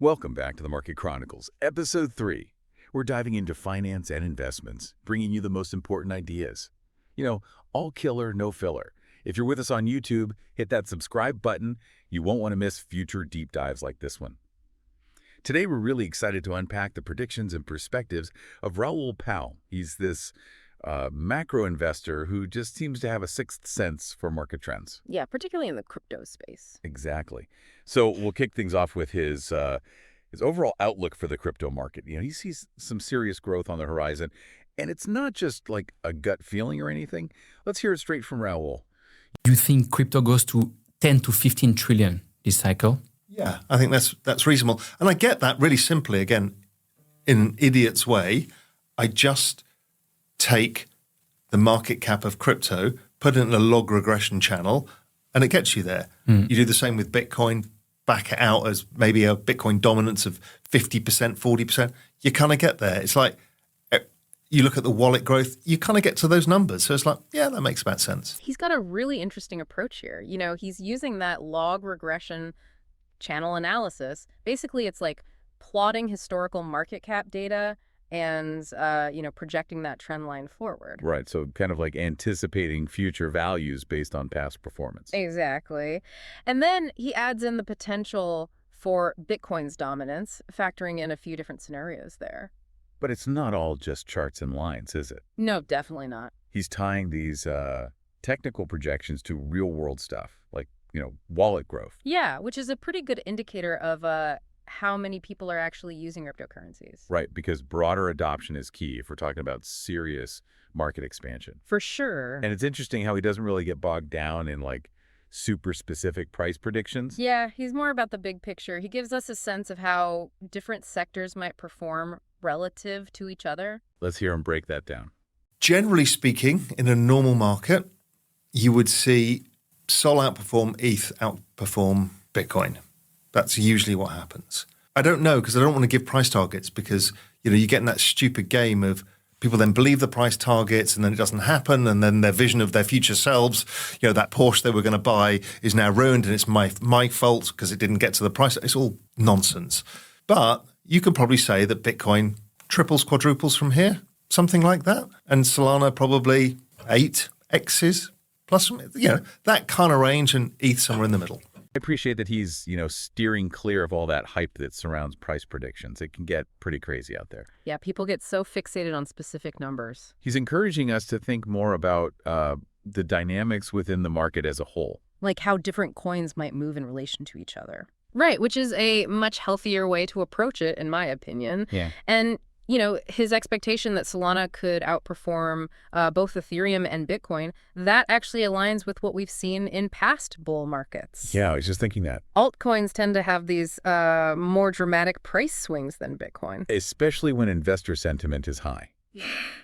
Welcome back to the Market Chronicles, Episode 3. We're diving into finance and investments, bringing you the most important ideas. All killer, no filler. If you're with us on YouTube, hit that subscribe button. You won't want to miss future deep dives like this one. Today, we're really excited to unpack the predictions and perspectives of Raoul Pal. He's this macro investor who just seems to have a sixth sense for market trends. Yeah, particularly in the crypto space. Exactly. So we'll kick things off with his overall outlook for the crypto market. He sees some serious growth on the horizon, and it's not just like a gut feeling or anything. Let's hear it straight from Raoul. You think crypto goes to 10 to 15 trillion this cycle? Yeah, I think that's reasonable. And I get that really simply, again, in an idiot's way. I just take the market cap of crypto, put it in a log regression channel, and it gets you there. You do the same with Bitcoin, back it out as maybe a Bitcoin dominance of 50%, 40%. You kind of get there. It's like you look at the wallet growth, you kind of get to those numbers. So it's like, yeah, that makes about sense. He's got a really interesting approach here. He's using that log regression channel analysis. Basically, it's like plotting historical market cap data and, projecting that trend line forward. Right, so kind of like anticipating future values based on past performance. Exactly. And then he adds in the potential for Bitcoin's dominance, factoring in a few different scenarios there. But it's not all just charts and lines, is it? No, definitely not. He's tying these technical projections to real-world stuff, like, wallet growth. Yeah, which is a pretty good indicator of how many people are actually using cryptocurrencies. Right, because broader adoption is key if we're talking about serious market expansion. For sure. And it's interesting how he doesn't really get bogged down in like super specific price predictions. Yeah, he's more about the big picture. He gives us a sense of how different sectors might perform relative to each other. Let's hear him break that down. Generally speaking, in a normal market, you would see Sol outperform ETH, outperform Bitcoin. That's usually what happens. I don't know because I don't want to give price targets because, you get in that stupid game of people then believe the price targets and then it doesn't happen. And then their vision of their future selves, that Porsche they were going to buy is now ruined and it's my fault because it didn't get to the price. It's all nonsense. But you could probably say that Bitcoin triples, quadruples from here, something like that. And Solana probably 8x's plus, that kind of range, and ETH somewhere in the middle. I appreciate that he's, steering clear of all that hype that surrounds price predictions. It can get pretty crazy out there. Yeah, people get so fixated on specific numbers. He's encouraging us to think more about the dynamics within the market as a whole. Like how different coins might move in relation to each other. Right, which is a much healthier way to approach it, in my opinion. Yeah. And his expectation that Solana could outperform both Ethereum and Bitcoin, that actually aligns with what we've seen in past bull markets. Yeah, I was just thinking that. Altcoins tend to have these more dramatic price swings than Bitcoin. Especially when investor sentiment is high.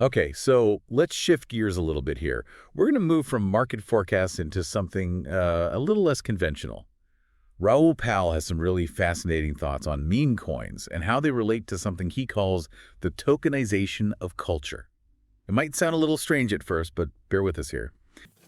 Okay, so let's shift gears a little bit here. We're going to move from market forecasts into something a little less conventional. Raoul Pal has some really fascinating thoughts on meme coins and how they relate to something he calls the tokenization of culture. It might sound a little strange at first, but bear with us here.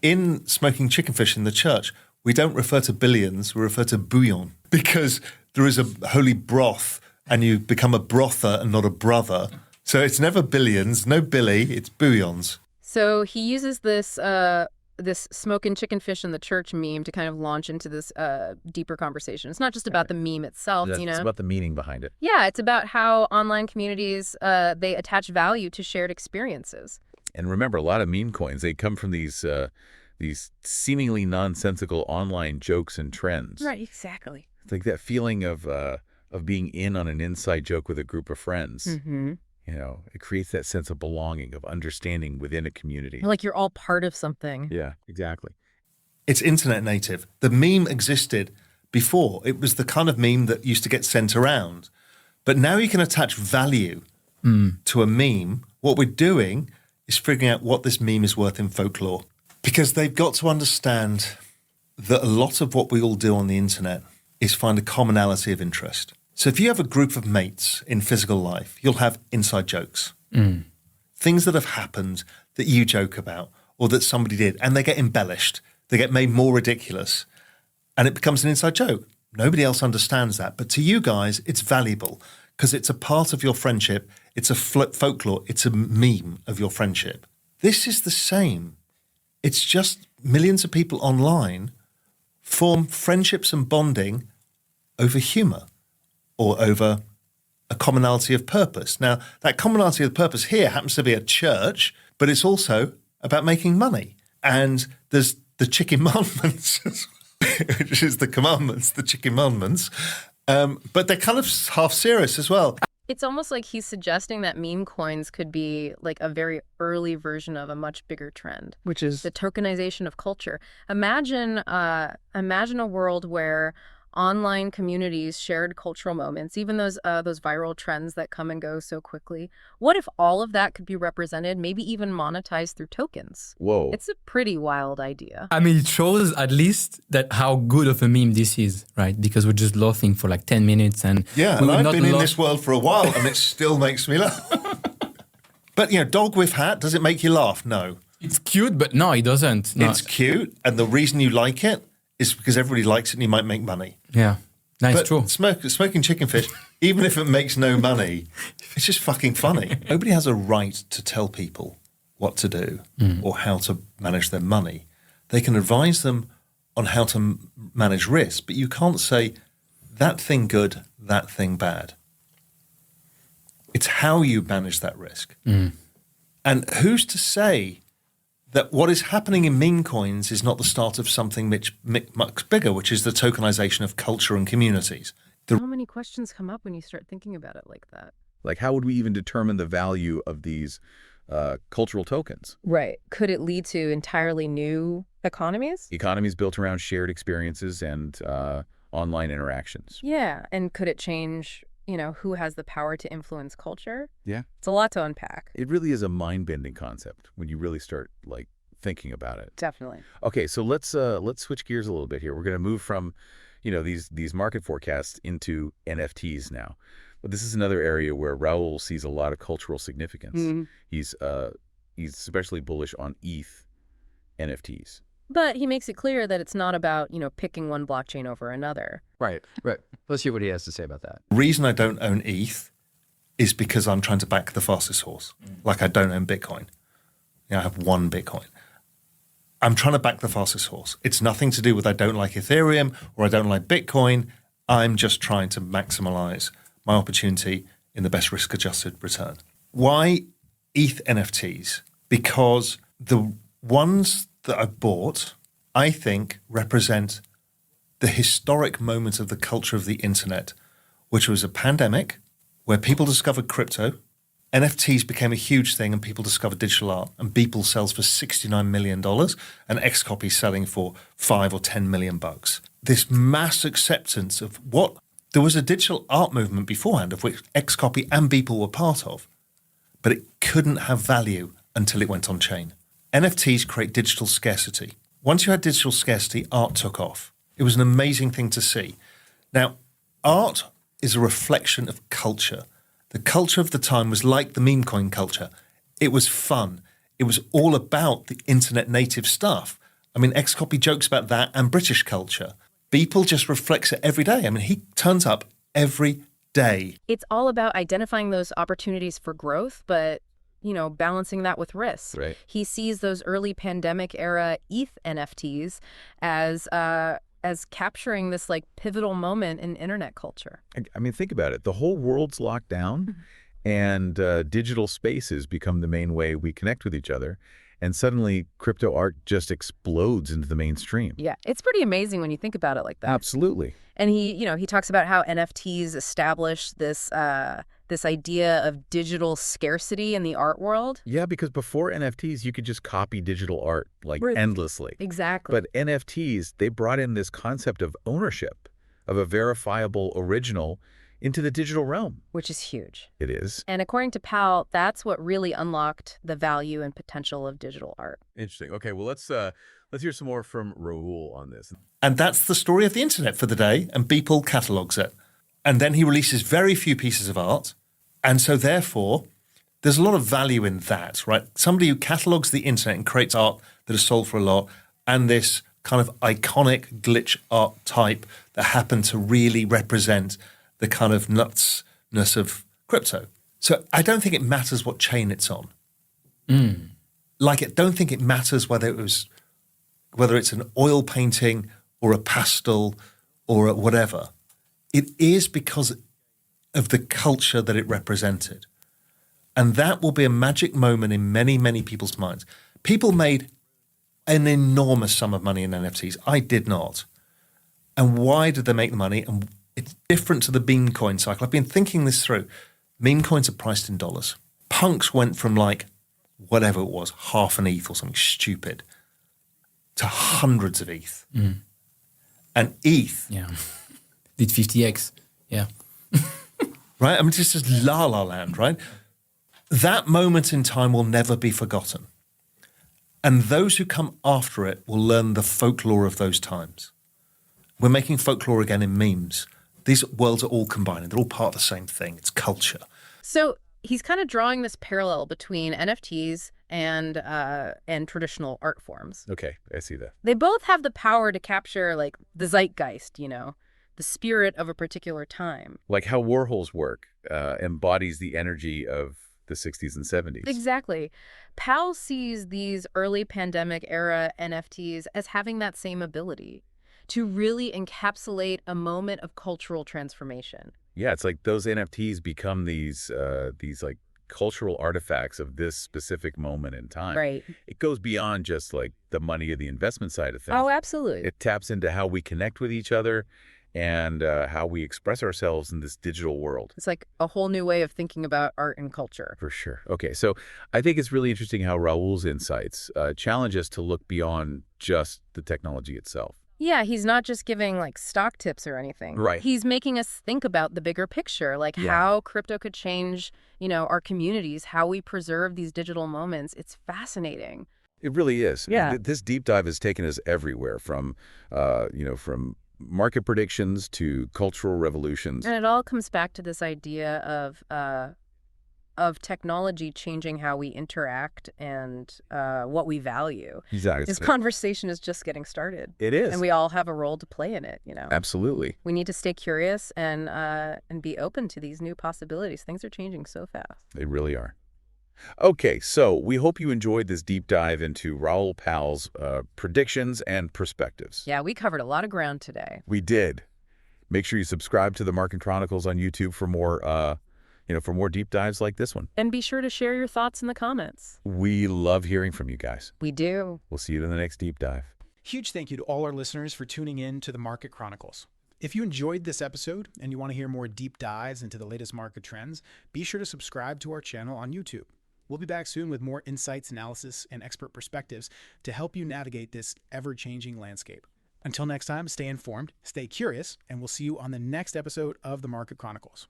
In smoking chicken fish in the church, we don't refer to billions, we refer to bouillon, because there is a holy broth and you become a brother and not a brother. So it's never billions, no billy, it's bouillons. So he uses this smoking chicken fish in the church meme to kind of launch into this deeper conversation. It's not just about the meme itself, It's about the meaning behind it. Yeah, it's about how online communities, they attach value to shared experiences. And remember, a lot of meme coins, they come from these seemingly nonsensical online jokes and trends. Right, exactly. It's like that feeling of being in on an inside joke with a group of friends. Mm-hmm. It creates that sense of belonging, of understanding within a community. Like you're all part of something. Yeah, exactly. It's internet native. The meme existed before. It was the kind of meme that used to get sent around. But now you can attach value to a meme. What we're doing is figuring out what this meme is worth in folklore. Because they've got to understand that a lot of what we all do on the internet is find a commonality of interest. So if you have a group of mates in physical life, you'll have inside jokes. Things that have happened that you joke about or that somebody did, and they get embellished. They get made more ridiculous, and it becomes an inside joke. Nobody else understands that. But to you guys, it's valuable because it's a part of your friendship. It's a folklore. It's a meme of your friendship. This is the same. It's just millions of people online form friendships and bonding over humor or over a commonality of purpose. Now, that commonality of purpose here happens to be a church, but it's also about making money. And there's the chicken commandments, which is the commandments, the chicken commandments. But they're kind of half serious as well. It's almost like he's suggesting that meme coins could be like a very early version of a much bigger trend, Which is the tokenization of culture. Imagine a world where online communities shared cultural moments, even those viral trends that come and go so quickly. What if all of that could be represented, maybe even monetized through tokens? Whoa. It's a pretty wild idea. I mean, it shows at least that how good of a meme this is, right? Because we're just laughing for like 10 minutes and Yeah, we and would I've not been in laugh- this world for a while and it still makes me laugh. But, dog with hat, does it make you laugh? No. It's cute, but no, it doesn't. No. It's cute. And the reason you like it is because everybody likes it and you might make money. Yeah, that's But true. smoking chicken fish, even if it makes no money, it's just fucking funny. Nobody has a right to tell people what to do or how to manage their money. They can advise them on how to manage risk, but you can't say that thing good, that thing bad. It's how you manage that risk. And who's to say that what is happening in meme coins is not the start of something much bigger, which is the tokenization of culture and communities. How many questions come up when you start thinking about it like that? Like, how would we even determine the value of these cultural tokens? Right. Could it lead to entirely new economies? Economies built around shared experiences and online interactions. Yeah. And could it change, who has the power to influence culture? Yeah. It's a lot to unpack. It really is a mind-bending concept when you really start, thinking about it. Definitely. Okay, so let's switch gears a little bit here. We're going to move from, these market forecasts into NFTs now. But this is another area where Raoul sees a lot of cultural significance. He's especially bullish on ETH NFTs. But he makes it clear that it's not about, picking one blockchain over another. right. Let's hear what he has to say about that. The reason I don't own ETH is because I'm trying to back the fastest horse. Like I don't own Bitcoin. I have one Bitcoin. I'm trying to back the fastest horse. It's nothing to do with I don't like Ethereum or I don't like Bitcoin. I'm just trying to maximize my opportunity in the best risk-adjusted return. Why ETH NFTs? Because the ones that I've bought, I think, represent the historic moment of the culture of the internet, which was a pandemic where people discovered crypto, NFTs became a huge thing and people discovered digital art, and Beeple sells for $69 million and Xcopy selling for $5 or $10 million. This mass acceptance of what there was a digital art movement beforehand of which Xcopy and Beeple were part of, but it couldn't have value until it went on chain. NFTs create digital scarcity. Once you had digital scarcity, art took off. It was an amazing thing to see. Now, art is a reflection of culture. The culture of the time was like the meme coin culture. It was fun. It was all about the internet native stuff. I mean, Xcopy jokes about that and British culture. Beeple just reflects it every day. I mean, he turns up every day. It's all about identifying those opportunities for growth, but balancing that with risks. Right. He sees those early pandemic era ETH NFTs as capturing this pivotal moment in internet culture. I mean, think about it. The whole world's locked down and digital spaces become the main way we connect with each other. And suddenly crypto art just explodes into the mainstream. Yeah, it's pretty amazing when you think about it like that. Absolutely. And he talks about how NFTs establish this idea of digital scarcity in the art world. Yeah, because before NFTs, you could just copy digital art endlessly. Exactly. But NFTs, they brought in this concept of ownership of a verifiable original into the digital realm. Which is huge. It is. And according to Pal, that's what really unlocked the value and potential of digital art. Interesting. Okay, well, let's hear some more from Raoul on this. And that's the story of the internet for the day, and Beeple catalogues it. And then he releases very few pieces of art. And so therefore, there's a lot of value in that, right? Somebody who catalogues the internet and creates art that is sold for a lot, and this kind of iconic glitch art type that happened to really represent the kind of nutsness of crypto. So I don't think it matters what chain it's on. Like, I don't think it matters whether it's an oil painting or a pastel or a whatever. It is because of the culture that it represented. And that will be a magic moment in many, many people's minds. People made an enormous sum of money in NFTs. I did not. And why did they make the money? And it's different to the meme coin cycle. I've been thinking this through. Meme coins are priced in dollars. Punks went from like whatever it was, half an ETH or something stupid, to hundreds of ETH. And ETH, did 50x. Yeah. right? I mean, it's just la la land, right? That moment in time will never be forgotten. And those who come after it will learn the folklore of those times. We're making folklore again in memes. These worlds are all combining. They're all part of the same thing. It's culture. So he's kind of drawing this parallel between NFTs and traditional art forms. Okay, I see that. They both have the power to capture like the zeitgeist, the spirit of a particular time. Like how Warhol's work embodies the energy of the 60s and 70s. Exactly. Pal sees these early pandemic era NFTs as having that same ability to really encapsulate a moment of cultural transformation. Yeah, it's like those NFTs become these like cultural artifacts of this specific moment in time. Right. It goes beyond just like the money or the investment side of things. Oh, absolutely. It taps into how we connect with each other and how we express ourselves in this digital world. It's like a whole new way of thinking about art and culture. For sure. Okay, so I think it's really interesting how Raoul's insights challenge us to look beyond just the technology itself. Yeah, he's not just giving like stock tips or anything. Right. He's making us think about the bigger picture, like how crypto could change, our communities, how we preserve these digital moments. It's fascinating. It really is. Yeah. This deep dive has taken us everywhere from market predictions to cultural revolutions. And it all comes back to this idea of technology changing how we interact and what we value. Exactly. This conversation is just getting started. It is. And we all have a role to play in it, Absolutely. We need to stay curious and be open to these new possibilities. Things are changing so fast. They really are. Okay, so we hope you enjoyed this deep dive into Raoul Pal's predictions and perspectives. Yeah, we covered a lot of ground today. We did. Make sure you subscribe to the Market Chronicles on YouTube for more for more deep dives like this one. And be sure to share your thoughts in the comments. We love hearing from you guys. We do. We'll see you in the next deep dive. Huge thank you to all our listeners for tuning in to the Market Chronicles. If you enjoyed this episode and you want to hear more deep dives into the latest market trends, be sure to subscribe to our channel on YouTube. We'll be back soon with more insights, analysis, and expert perspectives to help you navigate this ever-changing landscape. Until next time, stay informed, stay curious, and we'll see you on the next episode of the Market Chronicles.